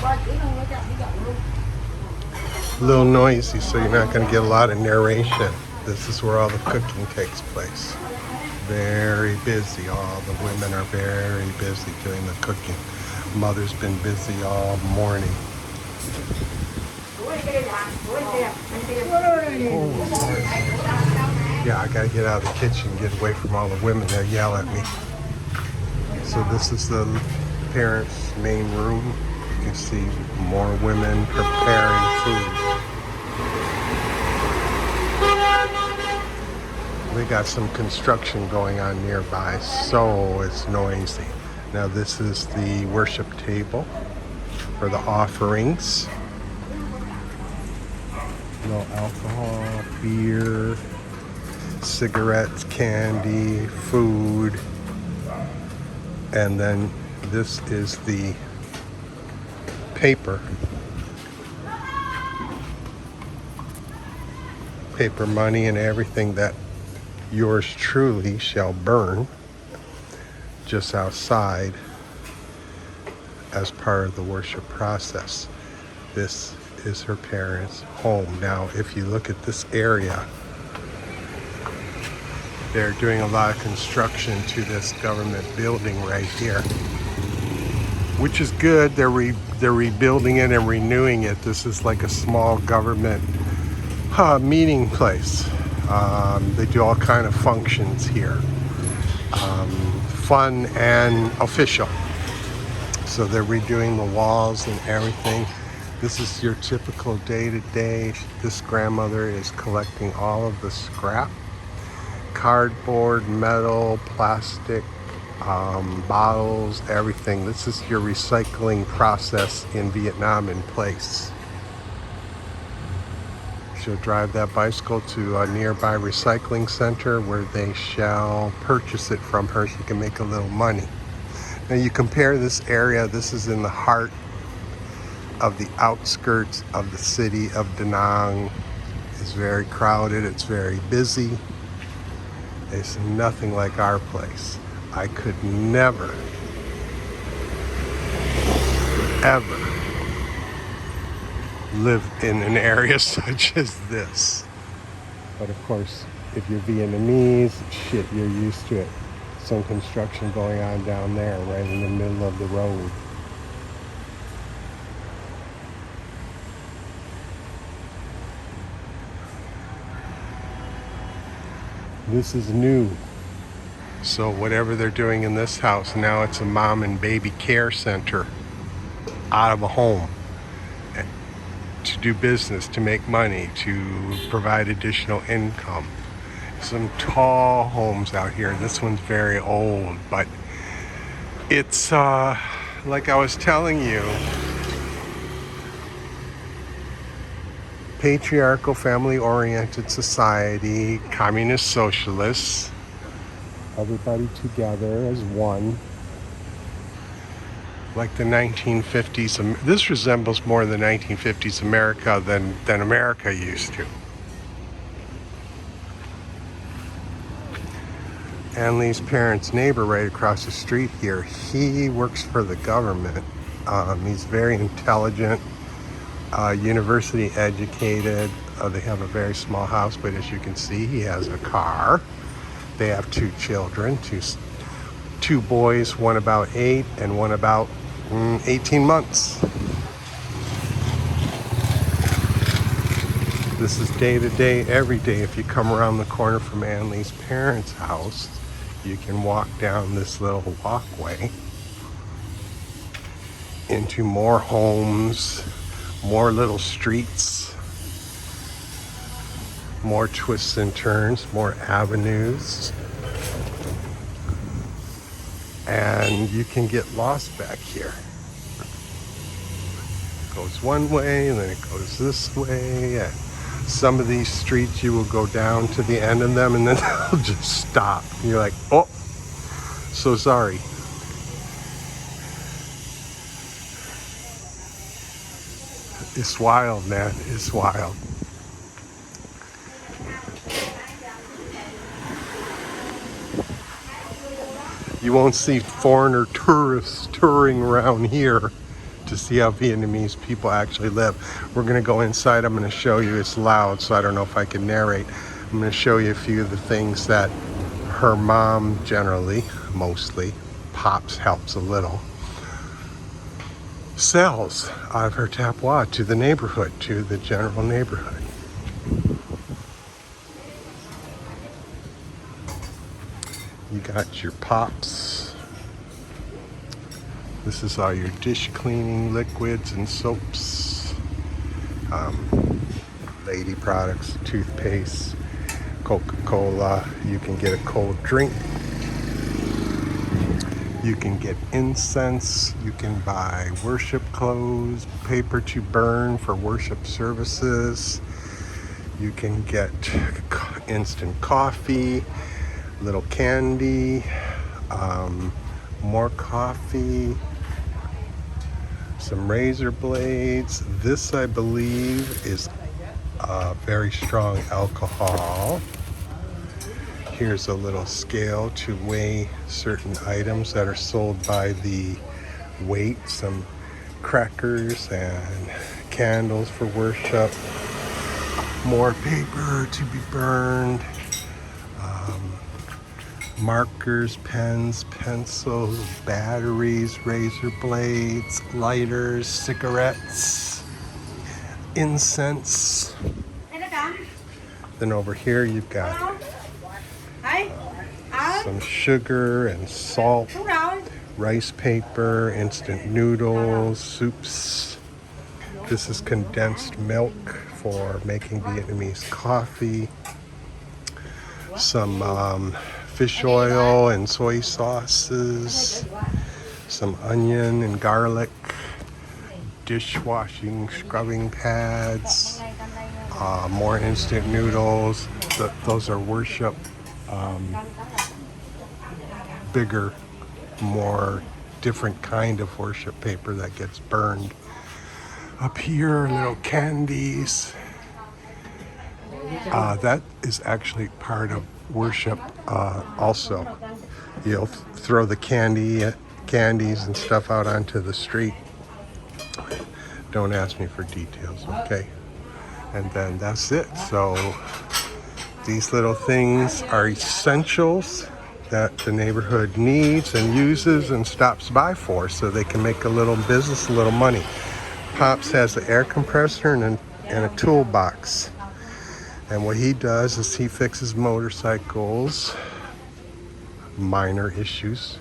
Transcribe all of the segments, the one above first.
A little noisy, so you're not going to get a lot of narration. This is where all the cooking takes place. Very busy. All the women are very busy doing the cooking. Mother's been busy all morning. Yeah, I gotta get out of the kitchen, get away from all the women that yell at me. So this is the parents' main room. You can see more women preparing food. We got some construction going on nearby, so it's noisy. Now this is the worship table for the offerings. No alcohol, beer, cigarettes, candy, food. And then this is the paper money and everything that yours truly shall burn just outside as part of the worship process. This is her parents' home. Now, if you look at this area, they're doing a lot of construction to this government building right here, which is good. They're rebuilding it and renewing it. This is like a small government meeting place. They do all kind of functions here, fun and official. So they're redoing the walls and everything. This is your typical day-to-day. This grandmother is collecting all of the scrap, cardboard, metal, plastic, bottles, everything. This is your recycling process in Vietnam in place. She'll drive that bicycle to a nearby recycling center where they shall purchase it from her so you can make a little money. Now you compare this area, this is in the heart of the outskirts of the city of Danang. It's very crowded, it's very busy. It's nothing like our place. I could never, ever live in an area such as this. But of course, if you're Vietnamese, shit, you're used to it. Some construction going on down there, right in the middle of the road. This is new. So whatever they're doing in this house, now it's a mom and baby care center out of a home to do business, to make money, to provide additional income. Some tall homes out here. This one's very old, but it's like I was telling you, patriarchal, family-oriented society, communist socialists, everybody together as one. Like the 1950s, this resembles more the 1950s America than America used to. Anley's parents' neighbor right across the street here, he works for the government. He's very intelligent, university educated. They have a very small house, but as you can see, he has a car. They have two children, two boys, one about 8 and one about 18 months. This is day to day, every day. If you come around the corner from Anley's parents' house, you can walk down this little walkway into more homes, more little streets, more twists and turns, more avenues. And you can get lost back here. It goes one way and then it goes this way. And some of these streets you will go down to the end of them and then they'll just stop. And you're like, oh, so sorry. It's wild, man. It's wild. You won't see foreigner tourists touring around here to see how Vietnamese people actually live. We're gonna go inside. I'm gonna show you. It's loud, so I don't know if I can narrate. I'm gonna show you a few of the things that her mom generally, mostly, Pops helps a little, sells out of her tapwa to the neighborhood, to the general neighborhood. You got your Pops. This is all your dish cleaning liquids and soaps, lady products, toothpaste, Coca-Cola. You can get a cold drink. You can get incense. You can buy worship clothes, paper to burn for worship services. You can get instant coffee, little candy, more coffee, some razor blades. This, I believe, is very strong alcohol. Here's a little scale to weigh certain items that are sold by the weight. Some crackers and candles for worship. More paper to be burned. Markers, pens, pencils, batteries, razor blades, lighters, cigarettes, incense. Then over here you've got some sugar and salt, rice paper, instant noodles, soups. This is condensed milk for making Vietnamese coffee. Some fish oil and soy sauces, some onion and garlic, dishwashing scrubbing pads, more instant noodles. Those are worship, bigger, more different kind of worship paper that gets burned. Up here, little candies. That is actually part of worship also. You'll throw the candies and stuff out onto the street. Don't ask me for details, okay? And then that's it. So these little things are essentials that the neighborhood needs and uses and stops by for, so they can make a little business, a little money. Pops has an air compressor and a toolbox. And what he does is he fixes motorcycles, minor issues,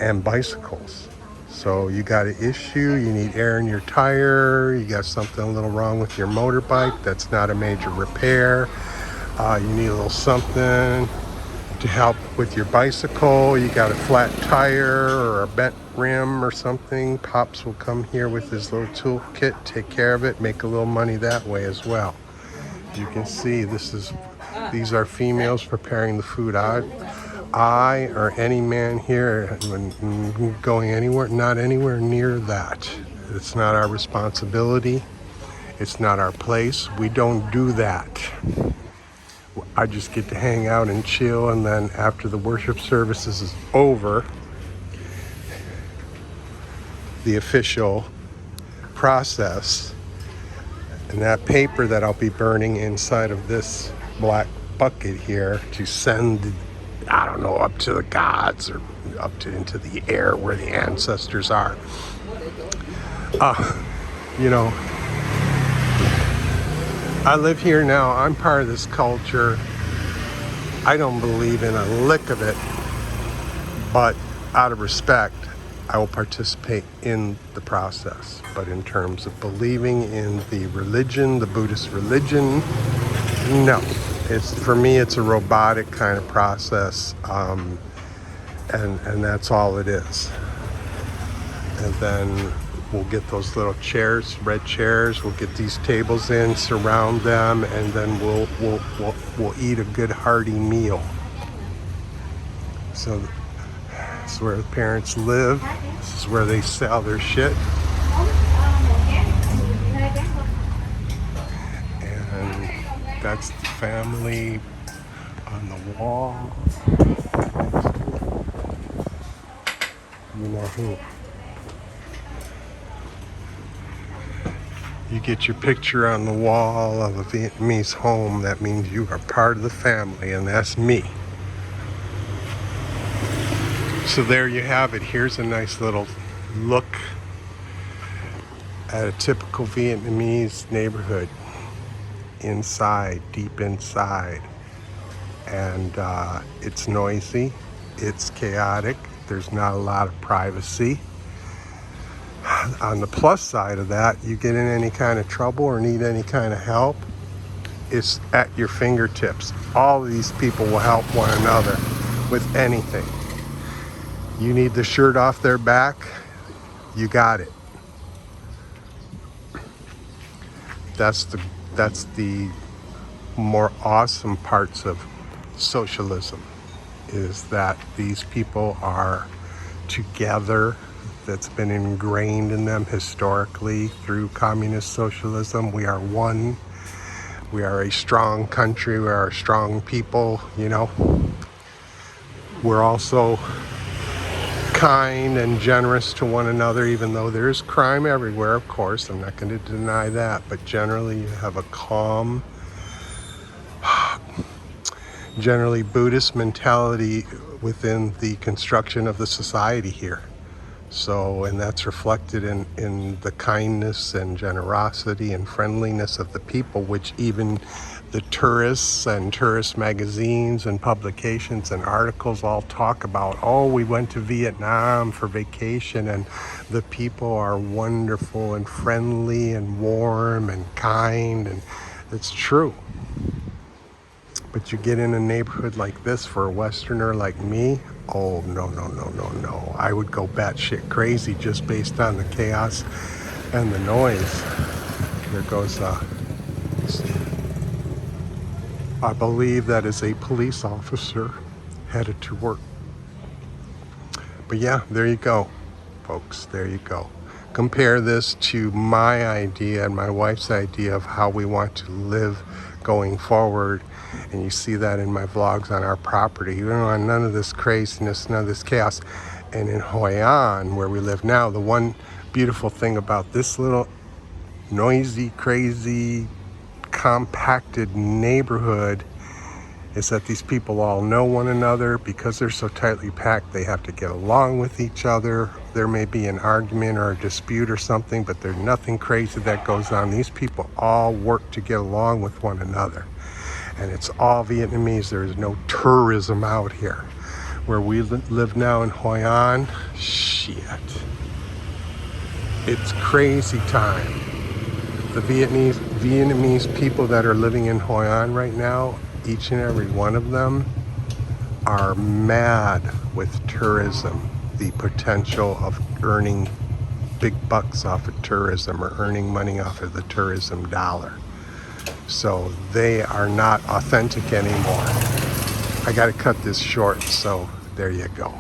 and bicycles. So you got an issue, you need air in your tire, you got something a little wrong with your motorbike that's not a major repair, you need a little something to help with your bicycle, you got a flat tire or a bent rim or something, Pops will come here with his little toolkit, take care of it, make a little money that way as well. You can see these are females preparing the food. I or any man here when going anywhere, not anywhere near that. It's not our responsibility. It's not our place. We don't do that. I just get to hang out and chill, and then after the worship services is over, the official process, and that paper that I'll be burning inside of this black bucket here to send, I don't know, up to the gods or up to into the air where the ancestors are. You know, I live here now. I'm part of this culture. I don't believe in a lick of it, but out of respect, I will participate in the process. But in terms of believing in the religion, the Buddhist religion, no. For me, it's a robotic kind of process, and that's all it is. And then we'll get those little chairs, red chairs. We'll get these tables in, surround them, and then we'll eat a good hearty meal. So this is where the parents live. This is where they sell their shit. And that's the family on the wall. You know who. You get your picture on the wall of a Vietnamese home, that means you are part of the family, and that's me. So there you have it. Here's a nice little look at a typical Vietnamese neighborhood inside, deep inside. And it's noisy, it's chaotic, there's not a lot of privacy. On the plus side of that, you get in any kind of trouble or need any kind of help, it's at your fingertips. All of these people will help one another with anything. You need the shirt off their back, you got it. That's the more awesome parts of socialism, is that these people are together. That's been ingrained in them historically through communist socialism. We are one. We are a strong country. We are a strong people, you know. We're also kind and generous to one another, even though there's crime everywhere, of course. I'm not going to deny that. But generally, you have a calm, generally Buddhist mentality within the construction of the society here. So, and that's reflected in the kindness and generosity and friendliness of the people, which even the tourists and tourist magazines and publications and articles all talk about. Oh, we went to Vietnam for vacation, and the people are wonderful and friendly and warm and kind, and it's true. But you get in a neighborhood like this for a Westerner like me, oh, no. I would go batshit crazy just based on the chaos and the noise. There goes, I believe that is a police officer headed to work. But yeah, there you go, folks, there you go. Compare this to my idea and my wife's idea of how we want to live going forward. And you see that in my vlogs on our property. You know, none of this craziness, none of this chaos. And in Hoi An, where we live now, the one beautiful thing about this little noisy, crazy, compacted neighborhood is that these people all know one another. Because they're so tightly packed, they have to get along with each other. There may be an argument or a dispute or something, but there's nothing crazy that goes on. These people all work to get along with one another. And it's all Vietnamese. There is no tourism out here. Where we live now in Hoi An, shit. It's crazy time. The Vietnamese people that are living in Hoi An right now, each and every one of them are mad with tourism. The potential of earning big bucks off of tourism, or earning money off of the tourism dollar. So they are not authentic anymore. I got to cut this short, so there you go.